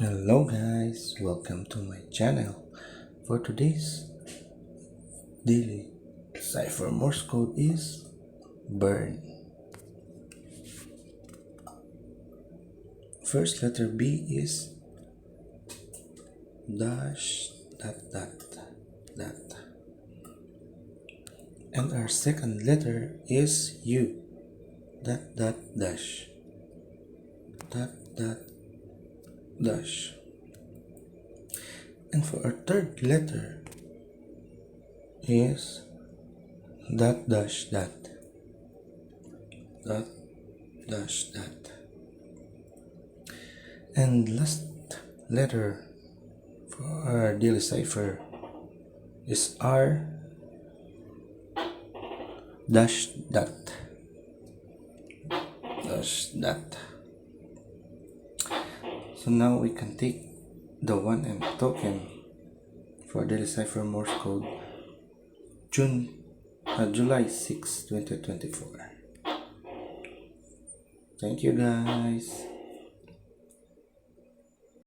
Hello guys, welcome to my channel. For today's daily cipher Morse code is burn. First letter B is dash dot dot dot. And our second letter is U dot dot dash dot dot dash. And for our third letter is dot dash dot dot dash dot. And last letter for our daily cipher is R dash dot dash dot. So now we can take the 1M token for daily cipher Morse code July 6, 2024. Thank you guys.